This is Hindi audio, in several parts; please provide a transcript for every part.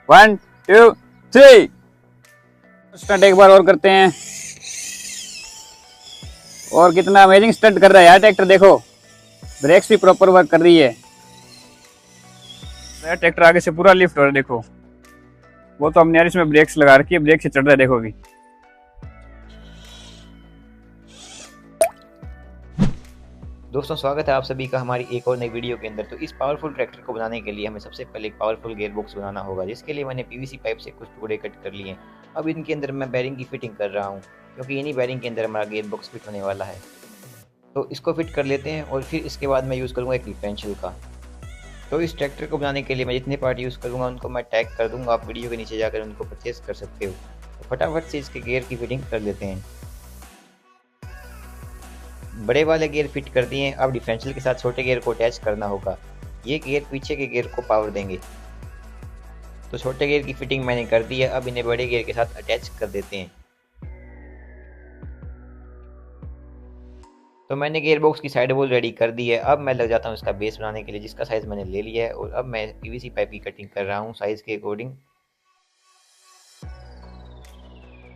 1 2 3। स्टंट एक बार और करते हैं। और कितना अमेजिंग स्टंट कर रहा है यार ट्रैक्टर, देखो ब्रेक्स भी प्रॉपर वर्क कर रही है। ट्रैक्टर आगे से पूरा लिफ्ट हो रहा है, देखो। वो तो हमने यार इसमें ब्रेक्स लगा रखी है, ब्रेक से चढ़ रहा है, देखो अभी। दोस्तों, स्वागत है आप सभी का हमारी एक और नई वीडियो के अंदर। तो इस पावरफुल ट्रैक्टर को बनाने के लिए हमें सबसे पहले एक पावरफुल गियर बॉक्स बनाना होगा, जिसके लिए मैंने पीवीसी पाइप से कुछ टुकड़े कट कर लिए हैं। अब इनके अंदर मैं बैरिंग की फिटिंग कर रहा हूँ, क्योंकि इन्हीं बैरिंग के अंदर हमारा गियर बॉक्स फिट होने वाला है। तो इसको फिट कर लेते हैं और फिर इसके बाद मैं यूज़ करूँगा एक डिफरेंशियल का। तो इस ट्रैक्टर को बनाने के लिए मैं जितने पार्ट यूज़ करूँगा उनको मैं टैग कर दूँगा, आप वीडियो के नीचे जाकर उनको परचेस कर सकते हो। तो फटाफट से इसके गियर की फिटिंग कर लेते हैं। बड़े वाले गियर फिट कर दिए हैं। अब डिफरेंशियल के साथ छोटे गियर को अटैच करना होगा। ये गियर पीछे के गियर को पावर देंगे। तो छोटे गियर की फिटिंग मैंने कर दी है। अब इन्हें बड़े गियर के साथ अटैच कर देते हैं। तो मैंने गियर बॉक्स की साइड वॉल रेडी कर दी है। अब मैं लग जाता हूँ इसका बेस बनाने के लिए, जिसका साइज़ मैंने ले लिया है। और अब मैं पीवीसी पाइप की कटिंग कर रहा हूँ साइज़ के अकॉर्डिंग।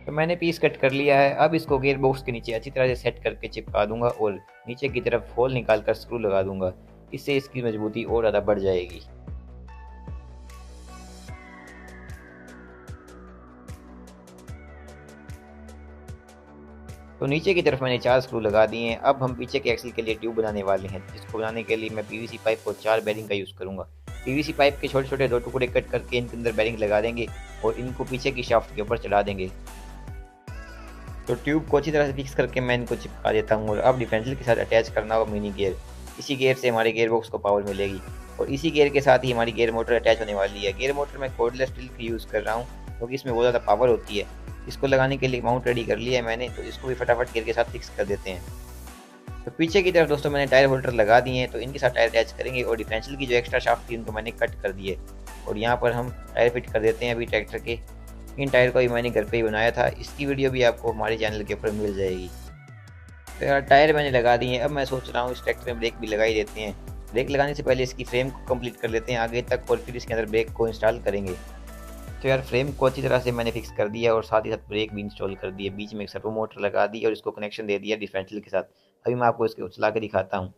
तो मैंने पीस कट कर लिया है। अब इसको गियर बॉक्स के नीचे अच्छी तरह से सेट करके चिपका दूंगा और नीचे की तरफ होल निकाल कर स्क्रू लगा दूंगा। इससे इसकी मजबूती और ज़्यादा बढ़ जाएगी। तो नीचे की तरफ मैंने 4 स्क्रू लगा दिए हैं। अब हम पीछे के एक्सल के लिए ट्यूब बनाने वाले हैं, जिसको बनाने के लिए मैं पीवीसी पाइप और 4 बैरिंग का यूज़ करूँगा। पीवीसी पाइप के छोटे छोटे 2 टुकड़े कट करके इनके अंदर बैरिंग लगा देंगे और इनको पीछे की शाफ्ट के ऊपर चढ़ा देंगे। तो ट्यूब को अच्छी तरह से फिक्स करके मैं इनको चिपका देता हूँ। और अब डिफरेंशियल के साथ अटैच करना होगा मिनी गियर। इसी गियर से हमारे गियर बॉक्स को पावर मिलेगी और इसी गियर के साथ ही हमारी गियर मोटर अटैच होने वाली है। गियर मोटर मैं कॉर्डलेस स्टील की यूज़ कर रहा हूँ, क्योंकि इसमें बहुत ज़्यादा पावर होती है। इसको लगाने के लिए माउंट रेडी कर लिया है मैंने, तो इसको भी फटाफट गियर के साथ फिक्स कर देते हैं। तो पीछे की तरफ दोस्तों मैंने टायर होल्डर लगा दिए हैं, तो इनके साथ टायर अटैच करेंगे। और डिफरेंशियल की जो एक्स्ट्रा शाफ्ट थी उनको मैंने कट कर दिए और यहाँ पर हम टायर फिट कर देते हैं अभी ट्रैक्टर के। इन टायर को भी मैंने घर पे ही बनाया था, इसकी वीडियो भी आपको हमारे चैनल के ऊपर मिल जाएगी। तो यार टायर मैंने लगा दिए हैं। अब मैं सोच रहा हूँ इस ट्रैक्टर में ब्रेक भी लगा ही देते हैं। ब्रेक लगाने से पहले इसकी फ्रेम को कंप्लीट कर लेते हैं आगे तक और फिर इसके अंदर ब्रेक को इंस्टॉल करेंगे। तो यार फ्रेम को अच्छी तरह से मैंने फिक्स कर दिया और साथ ही साथ ब्रेक भी इंस्टॉल कर दिए। बीच में एक सर्वो मोटर लगा दी और इसको कनेक्शन दे दिया डिफरेंशियल के साथ। अभी मैं आपको इसको चला के दिखाता हूँ।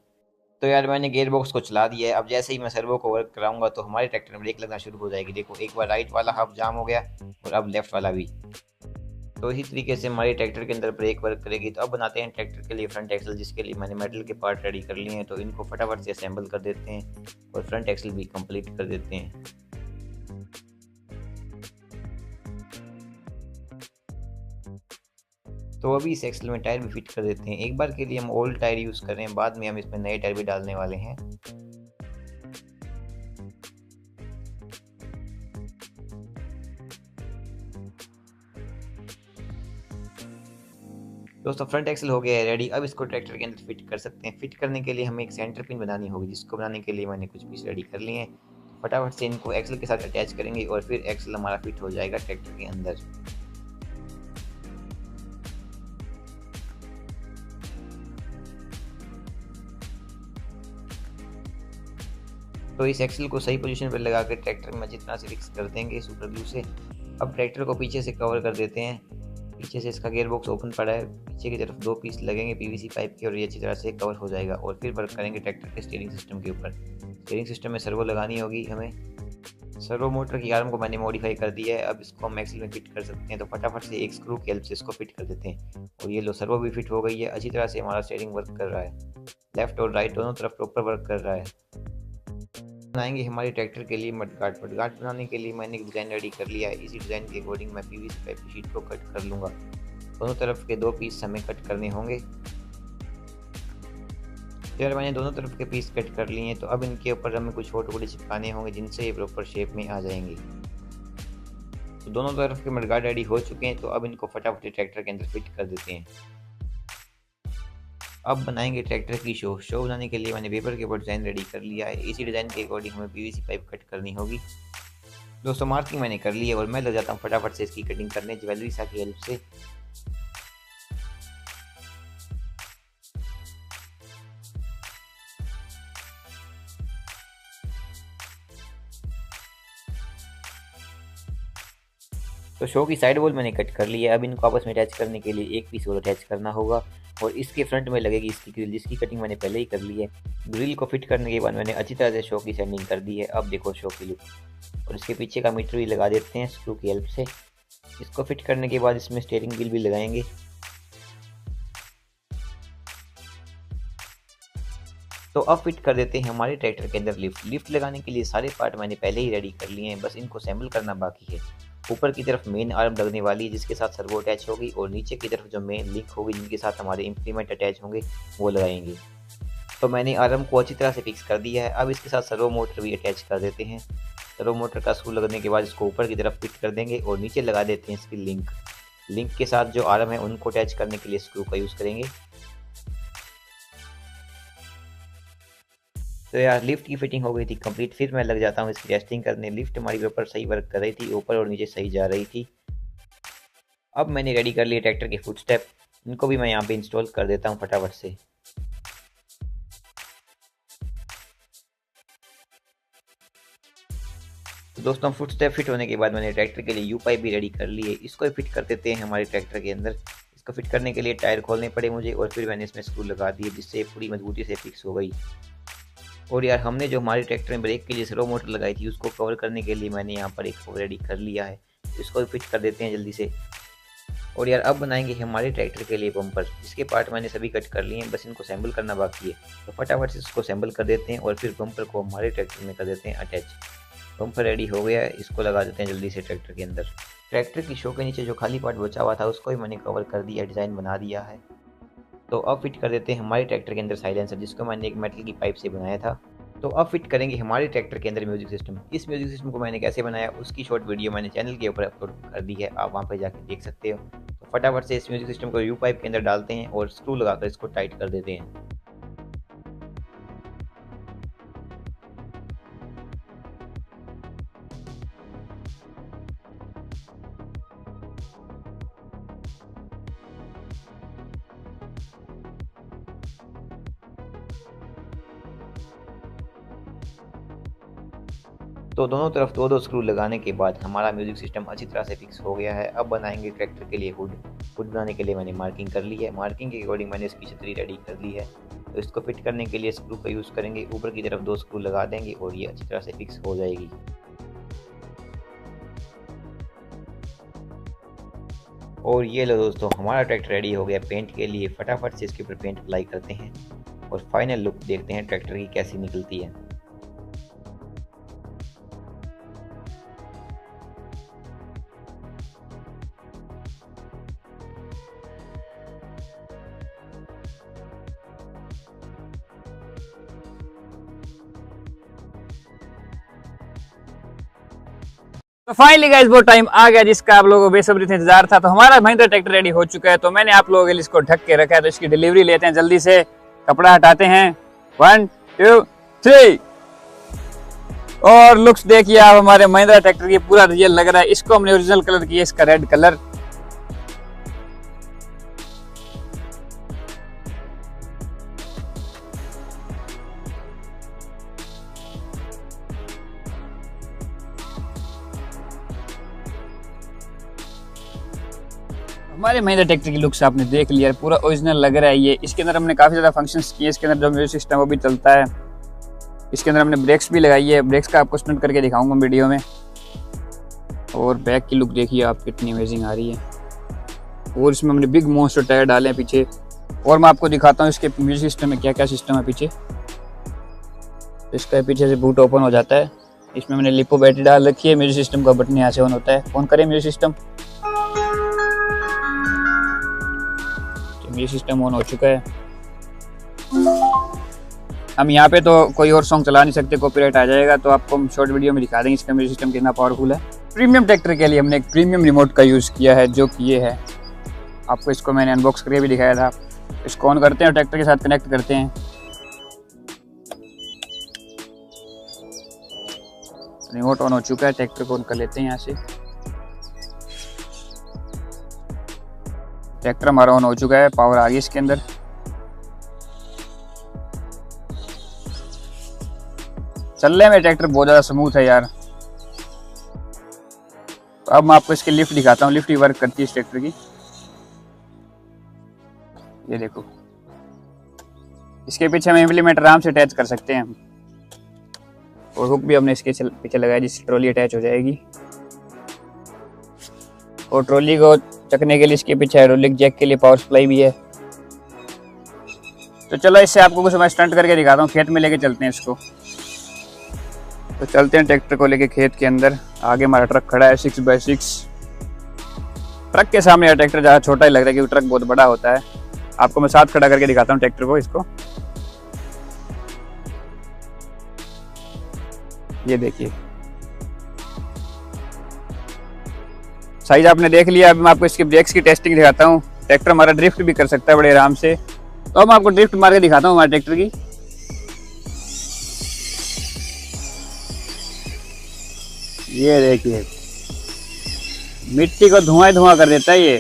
तो यार मैंने गियर बॉक्स को चला दिया है। अब जैसे ही मैं सर्वो को वर्क कराऊंगा तो हमारे ट्रैक्टर में ब्रेक लगना शुरू हो जाएगी। देखो, एक बार राइट वाला हाफ जाम हो गया और अब लेफ्ट वाला भी। तो इसी तरीके से हमारे ट्रैक्टर के अंदर ब्रेक वर्क करेगी। तो अब बनाते हैं ट्रैक्टर के लिए फ्रंट एक्सल, जिसके लिए मैंने मेटल के पार्ट रेडी कर लिए हैं। तो इनको फटाफट से असेंबल कर देते हैं और फ्रंट एक्सल भी कंप्लीट कर देते हैं। तो अभी इस एक्सल में टायर भी फिट कर देते हैं। एक बार के लिए हम ओल्ड टायर यूज़ कर रहे हैं, बाद में हम इसमें नए टायर भी डालने वाले हैं। दोस्तों, फ्रंट एक्सल हो गया है रेडी। अब इसको ट्रैक्टर के अंदर फिट कर सकते हैं। फिट करने के लिए हमें एक सेंटर पिन बनानी होगी, जिसको बनाने के लिए मैंने कुछ पीस रेडी कर लिए हैं। फटाफट से इनको एक्सल के साथ अटैच करेंगे और फिर एक्सल हमारा फिट हो जाएगा ट्रैक्टर के अंदर। तो इस एक्सल को सही पोजीशन पर लगा कर ट्रैक्टर में अच्छी तरह से फिक्स कर देंगे सुपर ग्लू से। अब ट्रैक्टर को पीछे से कवर कर देते हैं। पीछे से इसका गियर बॉक्स ओपन पड़ा है, पीछे की तरफ 2 पीस लगेंगे पीवीसी पाइप के और ये अच्छी तरह से कवर हो जाएगा। और फिर वर्क करेंगे ट्रैक्टर के स्टीयरिंग सिस्टम के ऊपर। स्टीयरिंग सिस्टम में सर्वो लगानी होगी हमें। सर्वो मोटर की आर्म को मैंने मॉडिफाई कर दिया है। अब इसको हम एक्सल में फिट कर सकते हैं। तो फटाफट से एक स्क्रू की हेल्प से इसको फिट कर देते हैं। और ये लो, सर्वो भी फिट हो गई है। अच्छी तरह से हमारा स्टीयरिंग वर्क कर रहा है, लेफ्ट और राइट दोनों तरफ प्रॉपर वर्क कर रहा है। बनाएंगे हमारे ट्रैक्टर के लिए मडगार्ड। मडगार्ड बनाने के लिए मैंने एक डिज़ाइन रेडी कर लिया है। इसी डिज़ाइन के अकॉर्डिंग मैं पीवीसी पाइप की शीट को कट कर लूँगा। दोनों तरफ के 2 पीस हमें कट करने होंगे। तो यार मैंने दोनों तरफ के पीस कट कर लिए हैं। तो अब इनके ऊपर हमें कुछ और टुकड़े चिपकाने होंगे, जिनसे ये प्रॉपर शेप में आ जाएंगे। तो दोनों तरफ के मडगार्ड रेडी हो चुके हैं। तो अब इनको फटाफट ट्रैक्टर के अंदर फिट कर देते हैं। अब बनाएंगे ट्रैक्टर की शो बनाने के लिए मैंने पेपर के ऊपर डिज़ाइन रेडी कर लिया है। इसी डिज़ाइन के अकॉर्डिंग हमें पीवीसी पाइप कट करनी होगी। दोस्तों, मार्किंग मैंने कर ली है और मैं लग जाता हूँ फटाफट से इसकी कटिंग करने ज्वेलरी सा की हेल्प से। तो शो की साइड वॉल मैंने कट कर ली है। अब इनको आपस में अटैच करने के लिए एक पीस और अटैच करना होगा और इसके फ्रंट में लगेगी इसकी ग्रिल, जिसकी कटिंग मैंने पहले ही कर ली है। ग्रिल को फिट करने के बाद मैंने अच्छी तरह से शो की सेंडिंग कर दी है। अब देखो शो की लुक। और इसके पीछे का मीटर भी लगा देते हैं स्क्रू की हेल्प से। इसको फिट करने के बाद इसमें स्टीयरिंग व्हील भी लगाएंगे। तो अब फिट कर देते हैं हमारे ट्रैक्टर के अंदर लिफ्ट लगाने के लिए सारे पार्ट मैंने पहले ही रेडी कर लिए हैं, बस इनको असेंबल करना बाकी है। ऊपर की तरफ मेन आर्म लगने वाली है जिसके साथ सर्वो अटैच होगी और नीचे की तरफ जो मेन लिंक होगी जिनके साथ हमारे इंप्लीमेंट अटैच होंगे वो लगाएंगे। तो मैंने आर्म को अच्छी तरह से फिक्स कर दिया है। अब इसके साथ सर्वो मोटर भी अटैच कर देते हैं। सर्वो मोटर का स्क्रू लगने के बाद इसको ऊपर की तरफ फिट कर देंगे और नीचे लगा देते हैं इसकी लिंक के साथ जो आर्म है उनको अटैच करने के लिए स्क्रू का यूज़ करेंगे। तो यार लिफ्ट की फिटिंग हो गई थी कंप्लीट। फिर मैं लग जाता हूँ इसकी टेस्टिंग करने। लिफ्ट हमारी ऊपर सही वर्क कर रही थी, ऊपर और नीचे सही जा रही थी। अब मैंने रेडी कर लिए ट्रैक्टर के फुट स्टेप, इनको भी मैं यहाँ पे इंस्टॉल कर देता हूँ फटाफट से। तो दोस्तों फुट स्टेप फिट होने के बाद मैंने ट्रैक्टर के लिए यू पाइप भी रेडी कर ली है। इसको फिट कर देते हैं हमारे ट्रैक्टर के अंदर। इसको फिट करने के लिए टायर खोलने पड़े मुझे और फिर मैंने इसमें स्क्रू लगा दिए जिससे पूरी मजबूती से फिक्स हो गई। और यार हमने जो हमारे ट्रैक्टर में ब्रेक के लिए सर्वो मोटर लगाई थी उसको कवर करने के लिए मैंने यहाँ पर एक रेडी कर लिया है। इसको भी फिट कर देते हैं जल्दी से। और यार अब बनाएंगे हमारे ट्रैक्टर के लिए बम्पर, जिसके पार्ट मैंने सभी कट कर लिए हैं, बस इनको असेंबल करना बाकी है। तो फटाफट से इसको असेंबल कर देते हैं और फिर बम्पर को हमारे ट्रैक्टर में कर देते हैं अटैच। बम्पर रेडी हो गया है, इसको लगा देते हैं जल्दी से ट्रैक्टर के अंदर। ट्रैक्टर की शो के नीचे जो खाली पार्ट बचा हुआ था उसको भी मैंने कवर कर दिया, डिज़ाइन बना दिया है। तो अब फिट कर देते हैं हमारे ट्रैक्टर के अंदर साइलेंसर, जिसको मैंने एक मेटल की पाइप से बनाया था। तो अब फिट करेंगे हमारे ट्रैक्टर के अंदर म्यूजिक सिस्टम। इस म्यूजिक सिस्टम को मैंने कैसे बनाया उसकी शॉर्ट वीडियो मैंने चैनल के ऊपर अपलोड कर दी है, आप वहाँ पर जाकर देख सकते हो। तो फटाफट से इस म्यूजिक सिस्टम को यू पाइप के अंदर डालते हैं और स्क्रू लगाकर इसको टाइट कर देते हैं। तो दोनों तरफ दो स्क्रू लगाने के बाद हमारा म्यूजिक सिस्टम अच्छी तरह से फिक्स हो गया है। अब बनाएंगे ट्रैक्टर के लिए हुड बनाने के लिए मैंने मार्किंग कर ली है। मार्किंग के अकॉर्डिंग मैंने इसकी छतरी रेडी कर ली है। तो इसको फिट करने के लिए स्क्रू का यूज़ करेंगे। ऊपर की तरफ 2 स्क्रू लगा देंगे और ये अच्छी तरह से फिक्स हो जाएगी। और ये लो दोस्तों हमारा ट्रैक्टर रेडी हो गया पेंट के लिए। फटाफट से इसके ऊपर पेंट अप्लाई करते हैं और फाइनल लुक देखते हैं ट्रैक्टर की कैसी निकलती है। तो फाइनली गाइस वो टाइम आ गया जिसका आप लोगों को बेसब्री से इंतजार था। तो हमारा महिंद्रा ट्रैक्टर रेडी हो चुका है। तो मैंने आप लोगों के लिए इसको ढक के रखा है। तो इसकी डिलीवरी लेते हैं जल्दी से। कपड़ा हटाते हैं, 1 2 3। और लुक्स देखिए आप हमारे महिंद्रा ट्रैक्टर की, पूरा रियल लग रहा है। इसको हमने ओरिजिनल कलर किया, इसका रेड कलर। हमारे महिंद्रा ट्रैक्टर की लुक्स आपने देख लिया, पूरा ओरिजिनल लग रहा है ये। इसके अंदर हमने काफ़ी ज़्यादा फंक्शंस किए। इसके अंदर जो म्यूजिक सिस्टम वो भी चलता है। इसके अंदर हमने ब्रेक्स भी लगाई है। ब्रेक्स का आपको स्टंट करके दिखाऊंगा वीडियो में। और बैक की लुक देखिए आप कितनी अमेजिंग आ रही है। और इसमें हमने बिग मॉन्स्टर टायर डाले हैं पीछे। और मैं आपको दिखाता हूँ इसके म्यूजिक सिस्टम में क्या क्या सिस्टम है पीछे। इसका पीछे से बूट ओपन हो जाता है। इसमें मैंने लिपो बैटरी डाल रखी है। म्यूजिक सिस्टम का बटन यहाँ से ऑन होता है। ऑन करें music system. Music system on हो चुका है। हम यहाँ पे तो कोई और सॉन्ग चला नहीं सकते, कॉपीराइट आ जाएगा। तो आपको हम शॉर्ट वीडियो में दिखा देंगे इसका म्यूजिक सिस्टम कितना पावरफुल है। प्रीमियम ट्रैक्टर के लिए हमने एक प्रीमियम रिमोट का यूज़ किया है, जो कि ये है। आपको इसको मैंने अनबॉक्स करके भी दिखाया था। इसको ऑन करते हैं, ट्रैक्टर के साथ कनेक्ट करते हैं। रिमोट ऑन हो चुका है। ट्रैक्टर को ऑन कर लेते हैं यहाँ से। ट्रैक्टर हमारा ऑन हो चुका है। पावर आ गई इसके अंदर। चलने में ट्रैक्टर बहुत ज़्यादा स्मूथ है यार। तो अब मैं आपको इसकी लिफ्ट दिखाता हूँ, लिफ्ट ही वर्क करती है इस ट्रैक्टर की। ये देखो, इसके पीछे हम इम्प्लीमेंट आराम से अटैच कर सकते हैं। और हुक भी हमने इसके पीछे लगाया जिससे ट्रॉली अटैच हो जाएगी। और ट्रॉली को चकने के लिए इसके पीछे हाइड्रोलिक जैक के लिए पावर सप्लाई भी है। तो चलो इससे आपको कुछ मैं स्टंट करके दिखाता हूँ, खेत में लेके चलते हैं इसको। तो चलते हैं ट्रैक्टर को लेके खेत के अंदर। आगे हमारा ट्रक खड़ा है 6x6। ट्रक के सामने यह ट्रैक्टर ज़्यादा छोटा ही लग रहा है क्योंकि ट्रक बहुत बड़ा होता है। आपको मैं साथ खड़ा करके दिखाता हूँ ट्रैक्टर को, इसको। ये देखिए, साइज आपने देख लिया। अब मैं आपको इसकी ब्रेक्स की टेस्टिंग दिखाता हूँ। ट्रैक्टर हमारा ड्रिफ्ट भी कर सकता है बड़े आराम से। तो अब मैं आपको ड्रिफ्ट मार के दिखाता हूँ हमारे ट्रैक्टर की। ये देखिए, मिट्टी को धुआं ही धुआं कर देता है ये।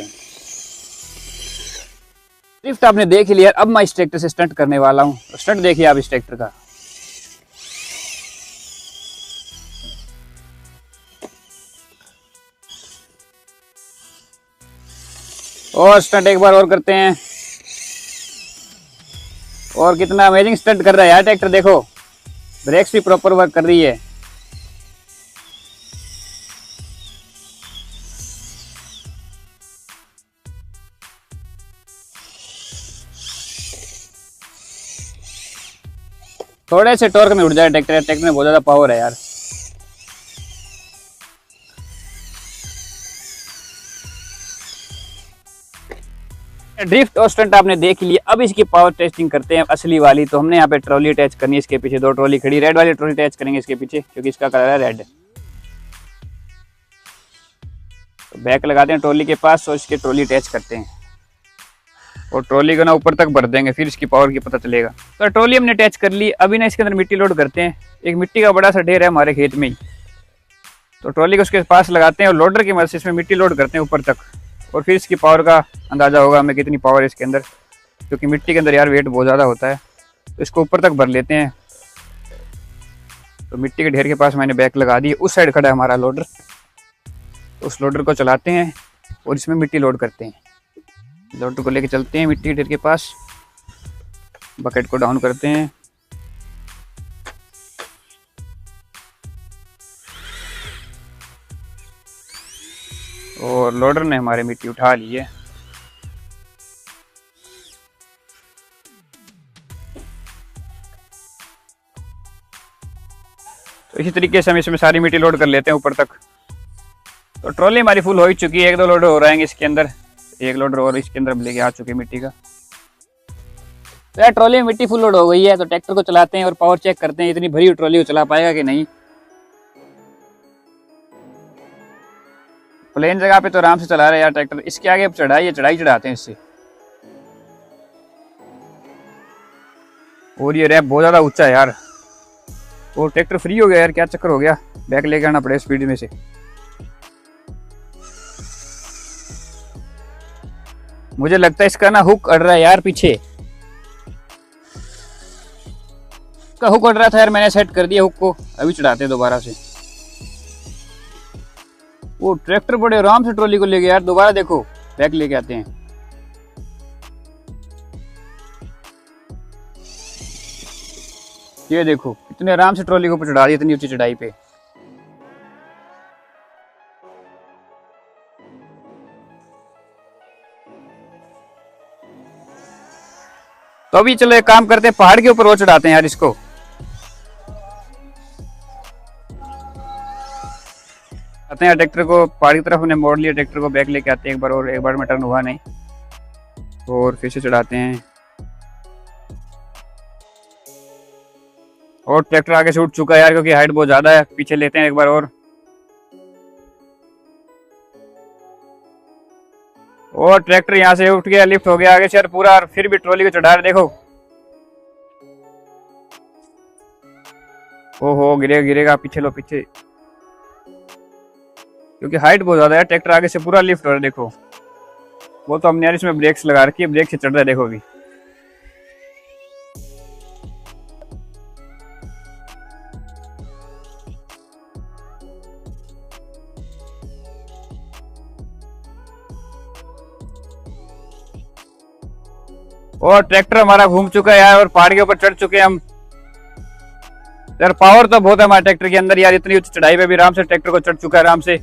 ड्रिफ्ट आपने देख लिया। अब मैं इस ट्रैक्टर से स्टंट करने वाला हूँ। स्टंट देखिए आप इस ट्रैक्टर का। और स्टंट एक बार और करते हैं। और कितना अमेजिंग स्टंट कर रहा है यार ट्रैक्टर, देखो। ब्रेक्स भी प्रॉपर वर्क कर रही है। थोड़े से टॉर्क में उड़ जाए ट्रैक्टर। ट्रैक्टर में बहुत ज्यादा पावर है यार। ड्रिफ्ट और स्टंट आपने देख लिया। अब इसकी पावर टेस्टिंग करते हैं असली वाली। तो हमने यहाँ पे ट्रॉली अटैच करनी है इसके पीछे। 2 ट्रॉली खड़ी, रेड वाली ट्रॉली अटैच करेंगे इसके पीछे क्योंकि इसका कलर है रेड। तो बैक लगाते हैं ट्रॉली के पास और इसके ट्रॉली अटैच करते हैं। और ट्रॉली को ना ऊपर तक भर देंगे, फिर इसकी पावर की पता चलेगा। तो ट्रॉली हमने अटैच कर ली। अभी ना इसके अंदर मिट्टी लोड करते हैं। एक मिट्टी का बड़ा सा ढेर है हमारे खेत में ही। तो ट्रॉली को उसके पास लगाते हैं और लोडर की मदद से इसमें मिट्टी लोड करते हैं ऊपर तक। और फिर इसकी पावर का अंदाज़ा होगा हमें कितनी पावर है इसके अंदर, क्योंकि मिट्टी के अंदर यार वेट बहुत ज़्यादा होता है। तो इसको ऊपर तक भर लेते हैं। तो मिट्टी के ढेर के पास मैंने बैक लगा दी। उस साइड खड़ा है हमारा लोडर। तो उस लोडर को चलाते हैं और इसमें मिट्टी लोड करते हैं। लोडर को लेके चलते हैं मिट्टी के ढेर के पास। बकेट को डाउन करते हैं। और लोडर ने हमारे मिट्टी उठा ली है। तो इसी तरीके से हम इसमें सारी मिट्टी लोड कर लेते हैं ऊपर तक। तो ट्रॉली हमारी फुल हो ही चुकी है। 1-2 लोडर हो रहेंगे इसके अंदर। एक लोडर और इसके अंदर लेके आ चुके मिट्टी का। तो यार ट्रॉली में मिट्टी फुल लोड हो गई है। तो ट्रैक्टर को चलाते हैं और पावर चेक करते हैं इतनी भरी ट्रॉली को चला पाएगा कि नहीं। प्लेन जगह पे तो आराम से चला रहा है यार ट्रैक्टर। इसके आगे चढ़ाई है, चढ़ाई चढ़ाते हैं इससे। और ये रैप बहुत ज्यादा ऊंचा है यार। और ट्रैक्टर फ्री हो गया यार, क्या चक्कर हो गया। बैक लेके आना पड़ेगा स्पीड में से। मुझे लगता है इसका ना हुक अड़ रहा है यार पीछे। इसका हुक अड़ रहा था यार, मैंने सेट कर दिया हुक को। अभी चढ़ाते हैं दोबारा से। वो ट्रैक्टर बड़े आराम से ट्रॉली को ले गया यार। दोबारा देखो, बैक लेके आते हैं। ये देखो इतने आराम से ट्रॉली को चढ़ा दिया इतनी ऊंची चढ़ाई पे। तो अभी चलो एक काम करते हैं, पहाड़ के ऊपर वो चढ़ाते हैं यार इसको। आते हैं ट्रैक्टर को पहाड़ की तरफ हमने मोड़ लिया। ट्रैक्टर को बैक लेके आते हैं एक बार और। एक बार में टर्न हुआ नहीं। और फिर से चढ़ाते हैं। और ट्रैक्टर आगे से उठ चुका है यार क्योंकि हाइट बहुत ज्यादा है। पीछे लेते हैं एक बार और। और ट्रैक्टर यहाँ से उठ गया, लिफ्ट हो गया आगे से यार पूरा। फिर भी ट्रॉली को चढ़ा रहे, देखो। ओहो, गिरेगा। पीछे लो, पीछे। क्योंकि हाइट बहुत ज्यादा है। ट्रैक्टर आगे से पूरा लिफ्ट हो रहा है, देखो। वो तो हमने यार इसमें ब्रेक्स लगा रखी है, ब्रेक से चढ़ रहा है, देखो अभी। और ट्रैक्टर हमारा घूम चुका है यार और पहाड़ के ऊपर चढ़ चुके हैं हम। यार पावर तो बहुत है हमारे ट्रैक्टर के अंदर यार, इतनी ऊंची चढ़ाई पे भी आराम से ट्रैक्टर को चढ़ चुका है आराम से।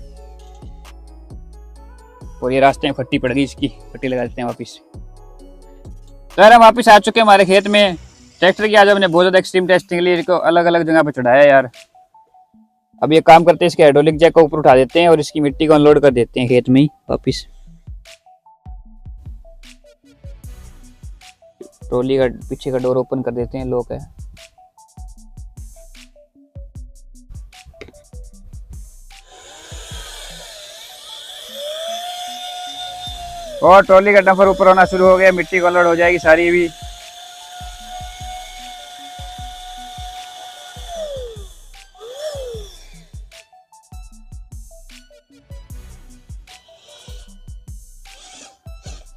और ये रास्ते में फट्टी पड़ गई, इसकी फट्टी लगा देते हैं वापिस। तो यार हम वापिस आ चुके हैं हमारे खेत में। ट्रैक्टर की आज हमने बहुत ज्यादा एक्सट्रीम टेस्टिंग के लिए इसको अलग अलग जगह पे चढ़ाया यार। अब ये काम करते हैं, इसके हाइड्रोलिक जैक को ऊपर उठा देते हैं और इसकी मिट्टी को अनलोड कर देते हैं खेत में ही वापिस। ट्रॉली का पीछे का डोर ओपन कर देते हैं, लॉक है। और ट्रॉली का डंपर ऊपर होना शुरू हो गया, मिट्टी को लोड हो जाएगी सारी भी।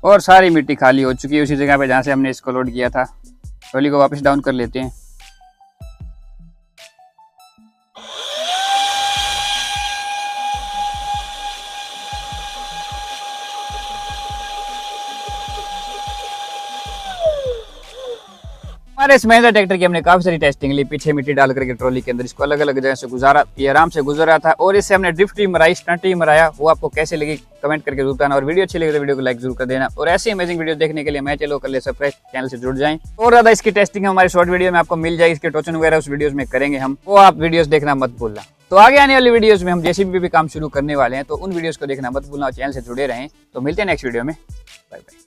और सारी मिट्टी खाली हो चुकी है उसी जगह पे जहां से हमने इसको लोड किया था। ट्रॉली को वापस डाउन कर लेते हैं। हमारे इस महिंद्रा ट्रैक्टर की हमने काफी सारी टेस्टिंग ली, पीछे मिट्टी डाल करके ट्रॉली के अंदर इसको अलग अलग जगह से गुजारा, ये आराम से गुजर रहा था। और इससे हमने ड्रिफ्ट भी मराई, स्टंट भी मराया। वो आपको कैसे लगी कमेंट करके जरूर बताना, और वीडियो अच्छी लगी तो वीडियो को लाइक जरूर कर देना। और ऐसी अमेजिंग वीडियो देखने के लिए मैं चलो कर ले सब्सक्राइब, चैनल से जुड़ जाएं। और ज्यादा इसकी टेस्टिंग हमारे शॉर्ट वीडियो में आपको मिल जाएगी, इसके टोचन वगैरह उस वीडियोस में करेंगे हम, वो आप वीडियोस देखना मत भूलना। तो आगे आने वाली वीडियोस में हम जेसीबी भी काम शुरू करने वाले हैं, तो उन वीडियोस को देखना मत भूलना और चैनल से जुड़े रहें। तो मिलते हैं नेक्स्ट वीडियो में, बाय बाय।